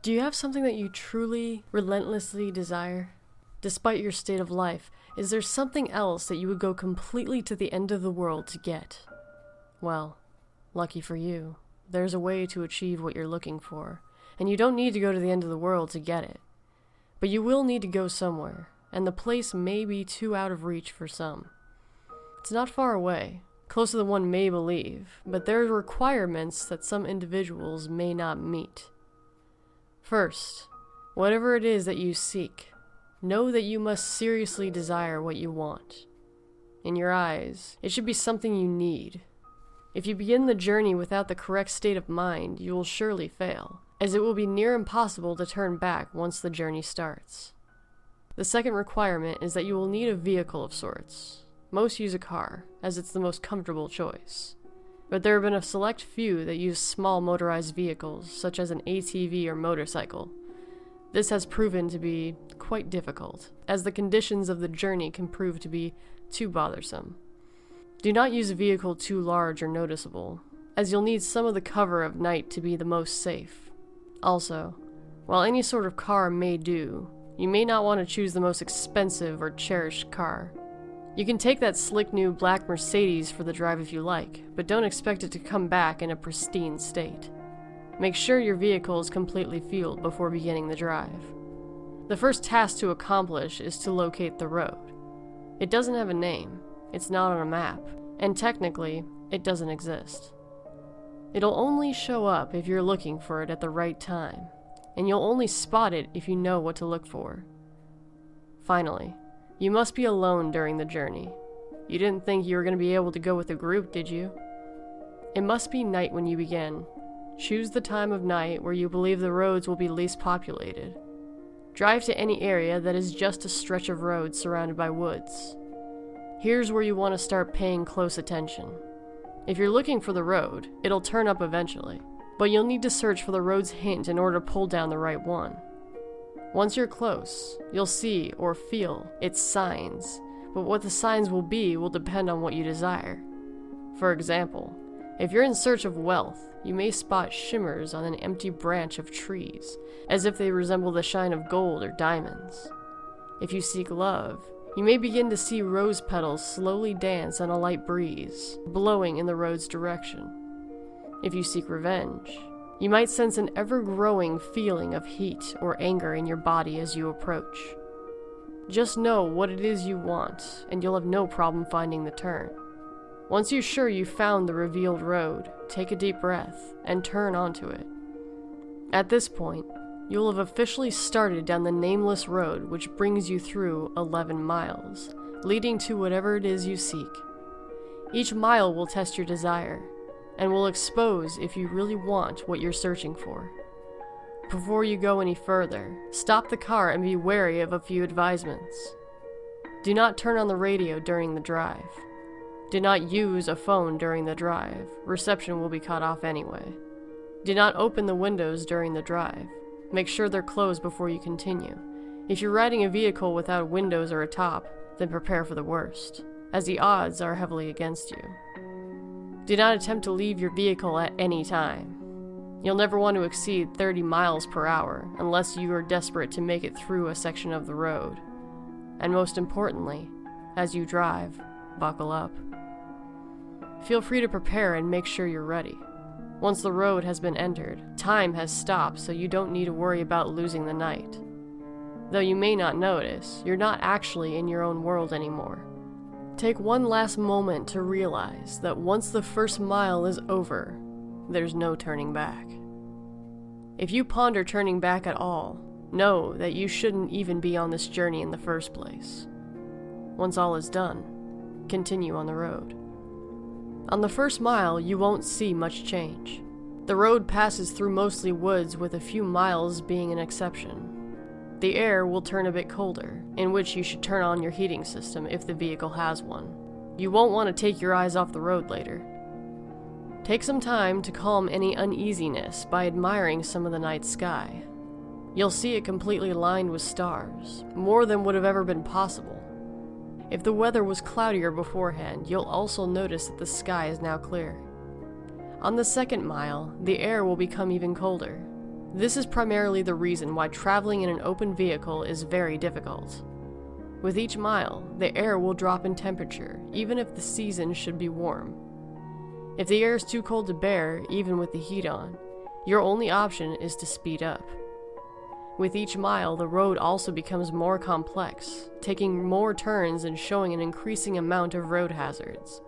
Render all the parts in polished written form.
Do you have something that you truly, relentlessly desire? Despite your state of life, is there something else that you would go completely to the end of the world to get? Well, lucky for you, there's a way to achieve what you're looking for, and you don't need to go to the end of the world to get it. But you will need to go somewhere, and the place may be too out of reach for some. It's not far away, closer than one may believe, but there are requirements that some individuals may not meet. First, whatever it is that you seek, know that you must seriously desire what you want. In your eyes, it should be something you need. If you begin the journey without the correct state of mind, you will surely fail, as it will be near impossible to turn back once the journey starts. The second requirement is that you will need a vehicle of sorts. Most use a car, as it's the most comfortable choice. But there have been a select few that use small motorized vehicles, such as an ATV or motorcycle. This has proven to be quite difficult, as the conditions of the journey can prove to be too bothersome. Do not use a vehicle too large or noticeable, as you'll need some of the cover of night to be the most safe. Also, while any sort of car may do, you may not want to choose the most expensive or cherished car. You can take that slick new black Mercedes for the drive if you like, but don't expect it to come back in a pristine state. Make sure your vehicle is completely fueled before beginning the drive. The first task to accomplish is to locate the road. It doesn't have a name, it's not on a map, and technically, it doesn't exist. It'll only show up if you're looking for it at the right time, and you'll only spot it if you know what to look for. Finally, you must be alone during the journey. You didn't think you were going to be able to go with a group, did you? It must be night when you begin. Choose the time of night where you believe the roads will be least populated. Drive to any area that is just a stretch of road surrounded by woods. Here's where you want to start paying close attention. If you're looking for the road, it'll turn up eventually, but you'll need to search for the road's hint in order to pull down the right one. Once you're close, you'll see or feel its signs, but what the signs will be will depend on what you desire. For example, if you're in search of wealth, you may spot shimmers on an empty branch of trees, as if they resemble the shine of gold or diamonds. If you seek love, you may begin to see rose petals slowly dance on a light breeze, blowing in the road's direction. If you seek revenge, you might sense an ever-growing feeling of heat or anger in your body as you approach. Just know what it is you want, and you'll have no problem finding the turn. Once you're sure you've found the revealed road, take a deep breath and turn onto it. At this point, you'll have officially started down the nameless road, which brings you through 11 miles, leading to whatever it is you seek. Each mile will test your desire, and will expose if you really want what you're searching for. Before you go any further, stop the car and be wary of a few advisements. Do not turn on the radio during the drive. Do not use a phone during the drive. Reception will be cut off anyway. Do not open the windows during the drive. Make sure they're closed before you continue. If you're riding a vehicle without windows or a top, then prepare for the worst, as the odds are heavily against you. Do not attempt to leave your vehicle at any time. You'll never want to exceed 30 miles per hour unless you are desperate to make it through a section of the road. And most importantly, as you drive, buckle up. Feel free to prepare and make sure you're ready. Once the road has been entered, time has stopped, so you don't need to worry about losing the night. Though you may not notice, you're not actually in your own world anymore. Take one last moment to realize that once the first mile is over, there's no turning back. If you ponder turning back at all, know that you shouldn't even be on this journey in the first place. Once all is done, continue on the road. On the first mile, you won't see much change. The road passes through mostly woods, with a few miles being an exception. The air will turn a bit colder, in which you should turn on your heating system if the vehicle has one. You won't want to take your eyes off the road later. Take some time to calm any uneasiness by admiring some of the night sky. You'll see it completely lined with stars, more than would have ever been possible. If the weather was cloudier beforehand, you'll also notice that the sky is now clear. On the second mile, the air will become even colder. This is primarily the reason why traveling in an open vehicle is very difficult. With each mile, the air will drop in temperature, even if the season should be warm. If the air is too cold to bear, even with the heat on, your only option is to speed up. With each mile, the road also becomes more complex, taking more turns and showing an increasing amount of road hazards.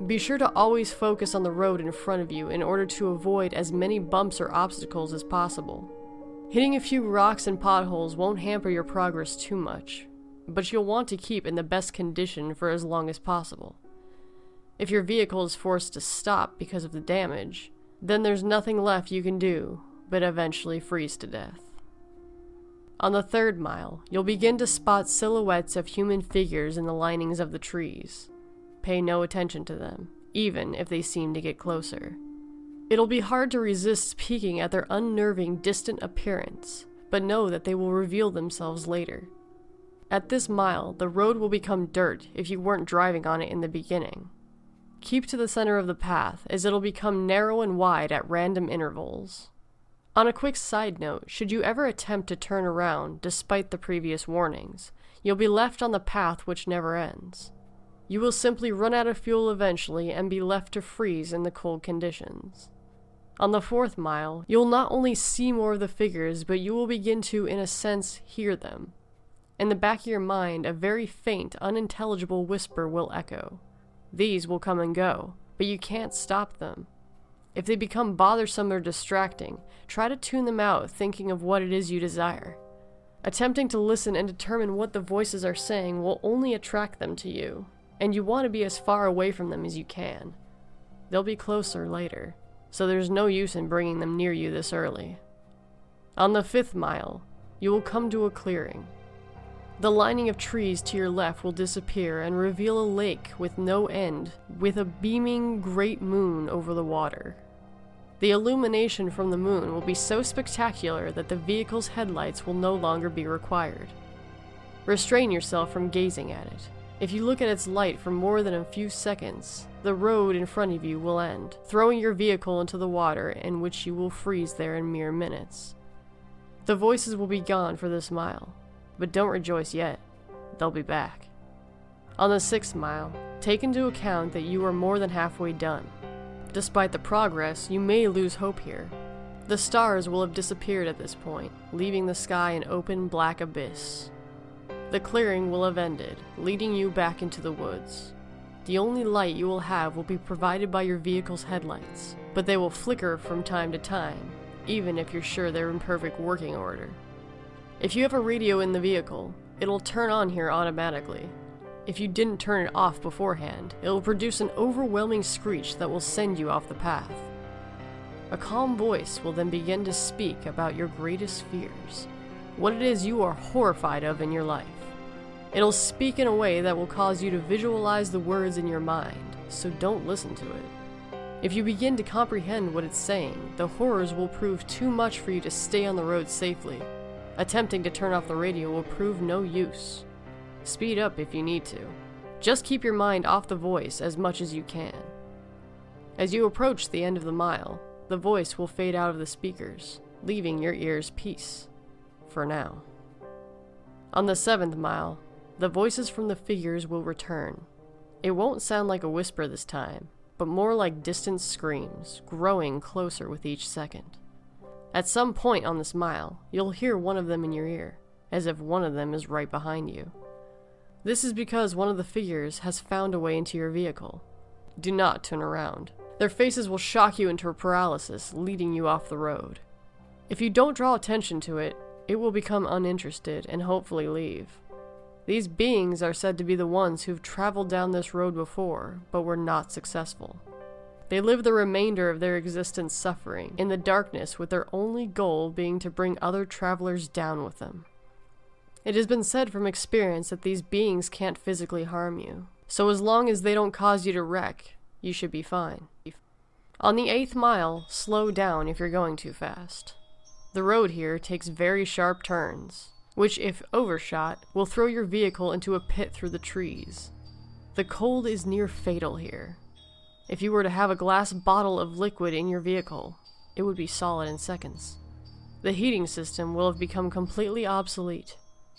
Be sure to always focus on the road in front of you in order to avoid as many bumps or obstacles as possible. Hitting a few rocks and potholes won't hamper your progress too much, but you'll want to keep in the best condition for as long as possible. If your vehicle is forced to stop because of the damage, then there's nothing left you can do but eventually freeze to death. On the 3rd mile, you'll begin to spot silhouettes of human figures in the linings of the trees. Pay no attention to them, even if they seem to get closer. It'll be hard to resist peeking at their unnerving, distant appearance, but know that they will reveal themselves later. At this mile, the road will become dirt if you weren't driving on it in the beginning. Keep to the center of the path, as it'll become narrow and wide at random intervals. On a quick side note, should you ever attempt to turn around despite the previous warnings, you'll be left on the path which never ends. You will simply run out of fuel eventually and be left to freeze in the cold conditions. On the 4th mile, you'll not only see more of the figures, but you will begin to, in a sense, hear them. In the back of your mind, a very faint, unintelligible whisper will echo. These will come and go, but you can't stop them. If they become bothersome or distracting, try to tune them out, thinking of what it is you desire. Attempting to listen and determine what the voices are saying will only attract them to you, and you want to be as far away from them as you can. They'll be closer later, so there's no use in bringing them near you this early. On the 5th mile, you will come to a clearing. The lining of trees to your left will disappear and reveal a lake with no end, with a beaming great moon over the water. The illumination from the moon will be so spectacular that the vehicle's headlights will no longer be required. Restrain yourself from gazing at it. If you look at its light for more than a few seconds, the road in front of you will end, throwing your vehicle into the water, in which you will freeze there in mere minutes. The voices will be gone for this mile. But don't rejoice yet, they'll be back. On the 6th mile, take into account that you are more than halfway done. Despite the progress, you may lose hope here. The stars will have disappeared at this point, leaving the sky an open black abyss. The clearing will have ended, leading you back into the woods. The only light you will have will be provided by your vehicle's headlights, but they will flicker from time to time, even if you're sure they're in perfect working order. If you have a radio in the vehicle, it'll turn on here automatically. If you didn't turn it off beforehand, it'll produce an overwhelming screech that will send you off the path. A calm voice will then begin to speak about your greatest fears, what it is you are horrified of in your life. It'll speak in a way that will cause you to visualize the words in your mind, so don't listen to it. If you begin to comprehend what it's saying, the horrors will prove too much for you to stay on the road safely. Attempting to turn off the radio will prove no use. Speed up if you need to. Just keep your mind off the voice as much as you can. As you approach the end of the mile, the voice will fade out of the speakers, leaving your ears peace. For now. On the 7th mile, the voices from the figures will return. It won't sound like a whisper this time, but more like distant screams, growing closer with each second. At some point on this mile, you'll hear one of them in your ear, as if one of them is right behind you. This is because one of the figures has found a way into your vehicle. Do not turn around. Their faces will shock you into paralysis, leading you off the road. If you don't draw attention to it, it will become uninterested and hopefully leave. These beings are said to be the ones who've traveled down this road before, but were not successful. They live the remainder of their existence suffering in the darkness, with their only goal being to bring other travelers down with them. It has been said from experience that these beings can't physically harm you, so as long as they don't cause you to wreck, you should be fine. On the 8th mile, slow down if you're going too fast. The road here takes very sharp turns, which, if overshot, will throw your vehicle into a pit through the trees. The cold is near fatal here. If you were to have a glass bottle of liquid in your vehicle, it would be solid in seconds. The heating system will have become completely obsolete.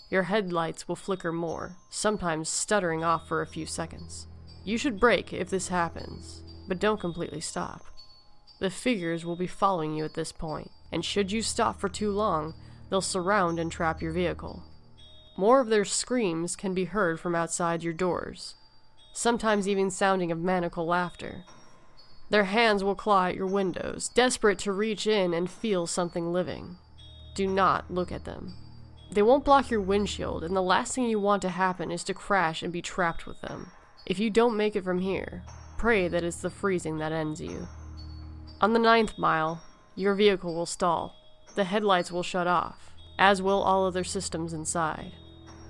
Your headlights will flicker more, sometimes stuttering off for a few seconds. You should brake if this happens, but don't completely stop. The figures will be following you at this point, and should you stop for too long, they'll surround and trap your vehicle. More of their screams can be heard from outside your doors, sometimes even sounding of maniacal laughter. Their hands will claw at your windows, desperate to reach in and feel something living. Do not look at them. They won't block your windshield, and the last thing you want to happen is to crash and be trapped with them. If you don't make it from here, pray that it's the freezing that ends you. On the 9th mile, your vehicle will stall. The headlights will shut off, as will all other systems inside.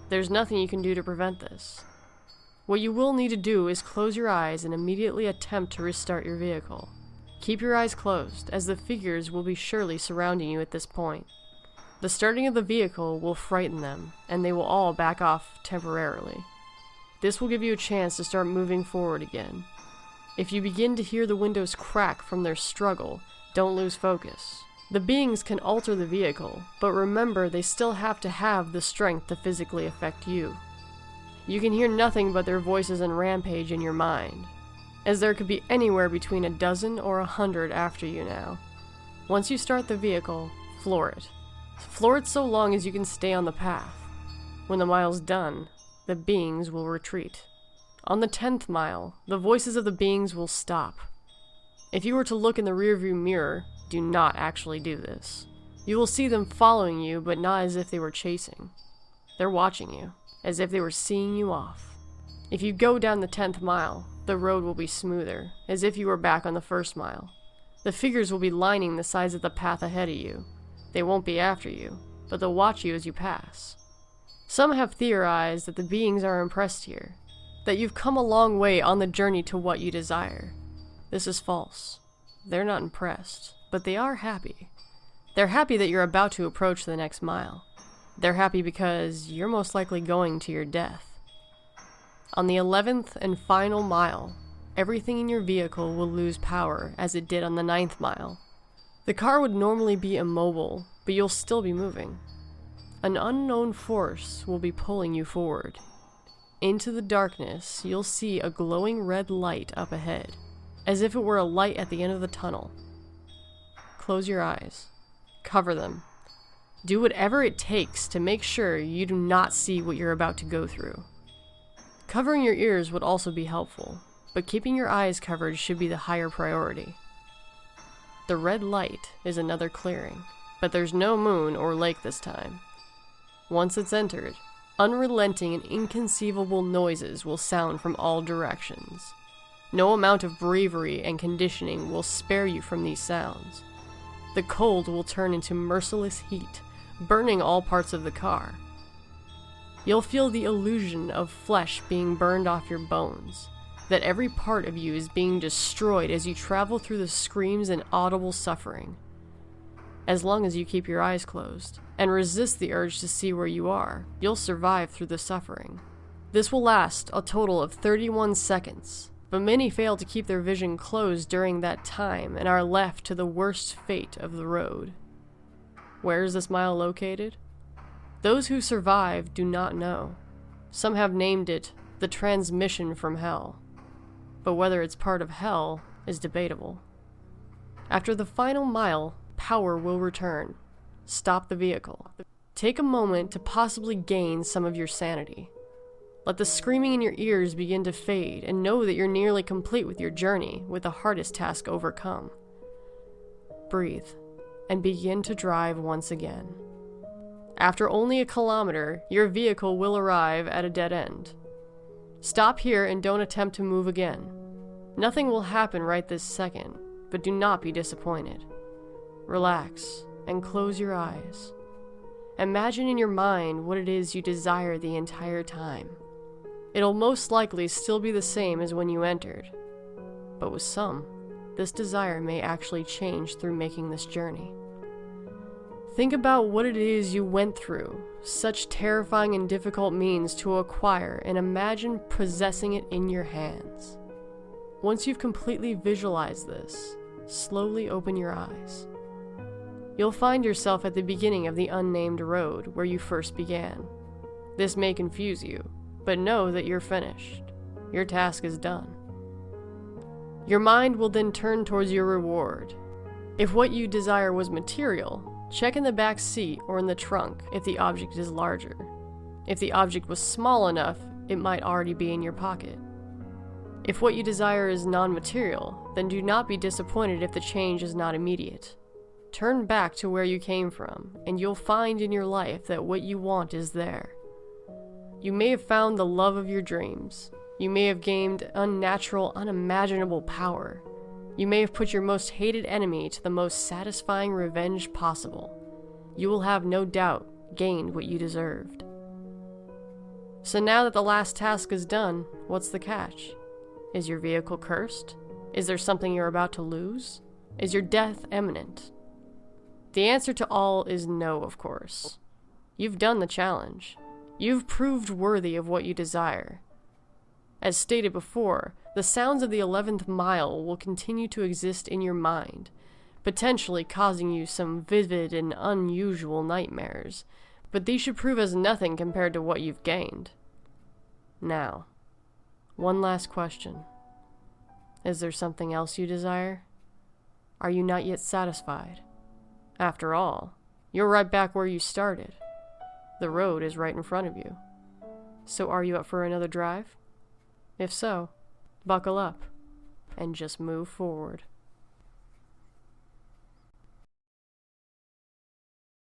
There's nothing you can do to prevent this. What you will need to do is close your eyes and immediately attempt to restart your vehicle. Keep your eyes closed, as the figures will be surely surrounding you at this point. The starting of the vehicle will frighten them, and they will all back off temporarily. This will give you a chance to start moving forward again. If you begin to hear the windows crack from their struggle, don't lose focus. The beings can alter the vehicle, but remember they still have to have the strength to physically affect you. You can hear nothing but their voices and rampage in your mind, as there could be anywhere between a dozen or 100 after you now. Once you start the vehicle, floor it. Floor it so long as you can stay on the path. When the mile's done, the beings will retreat. On the 10th mile, the voices of the beings will stop. If you were to look in the rearview mirror, do not actually do this. You will see them following you, but not as if they were chasing. They're watching you, as if they were seeing you off. If you go down the 10th mile, the road will be smoother, as if you were back on the 1st mile. The figures will be lining the sides of the path ahead of you. They won't be after you, but they'll watch you as you pass. Some have theorized that the beings are impressed here, that you've come a long way on the journey to what you desire. This is false. They're not impressed, but they are happy. They're happy that you're about to approach the next mile. They're happy because you're most likely going to your death. On the 11th and final mile, everything in your vehicle will lose power as it did on the 9th mile. The car would normally be immobile, but you'll still be moving. An unknown force will be pulling you forward. Into the darkness, you'll see a glowing red light up ahead, as if it were a light at the end of the tunnel. Close your eyes. Cover them. Do whatever it takes to make sure you do not see what you're about to go through. Covering your ears would also be helpful, but keeping your eyes covered should be the higher priority. The red light is another clearing, but there's no moon or lake this time. Once it's entered, unrelenting and inconceivable noises will sound from all directions. No amount of bravery and conditioning will spare you from these sounds. The cold will turn into merciless heat, burning all parts of the car. You'll feel the illusion of flesh being burned off your bones, that every part of you is being destroyed as you travel through the screams and audible suffering. As long as you keep your eyes closed and resist the urge to see where you are, you'll survive through the suffering. This will last a total of 31 seconds, but many fail to keep their vision closed during that time and are left to the worst fate of the road. Where is this mile located? Those who survive do not know. Some have named it the transmission from hell, but whether it's part of hell is debatable. After the final mile, power will return. Stop the vehicle. Take a moment to possibly gain some of your sanity. Let the screaming in your ears begin to fade, and know that you're nearly complete with your journey, with the hardest task overcome. Breathe, and begin to drive once again. After only a kilometer, your vehicle will arrive at a dead end. Stop here and don't attempt to move again. Nothing will happen right this second, but do not be disappointed. Relax and close your eyes. Imagine in your mind what it is you desire the entire time. It'll most likely still be the same as when you entered, but with some, this desire may actually change through making this journey. Think about what it is you went through, such terrifying and difficult means to acquire, and imagine possessing it in your hands. Once you've completely visualized this, slowly open your eyes. You'll find yourself at the beginning of the unnamed road where you first began. This may confuse you, but know that you're finished. Your task is done. Your mind will then turn towards your reward. If what you desire was material, check in the back seat or in the trunk if the object is larger. If the object was small enough, it might already be in your pocket. If what you desire is non-material, then do not be disappointed if the change is not immediate. Turn back to where you came from, and you'll find in your life that what you want is there. You may have found the love of your dreams. You may have gained unnatural, unimaginable power. You may have put your most hated enemy to the most satisfying revenge possible. You will have no doubt gained what you deserved. So now that the last task is done, what's the catch? Is your vehicle cursed? Is there something you're about to lose? Is your death imminent? The answer to all is no, of course. You've done the challenge. You've proved worthy of what you desire. As stated before, the sounds of the 11th mile will continue to exist in your mind, potentially causing you some vivid and unusual nightmares, but these should prove as nothing compared to what you've gained. Now, one last question. Is there something else you desire? Are you not yet satisfied? After all, you're right back where you started. The road is right in front of you. So are you up for another drive? If so, buckle up and just move forward.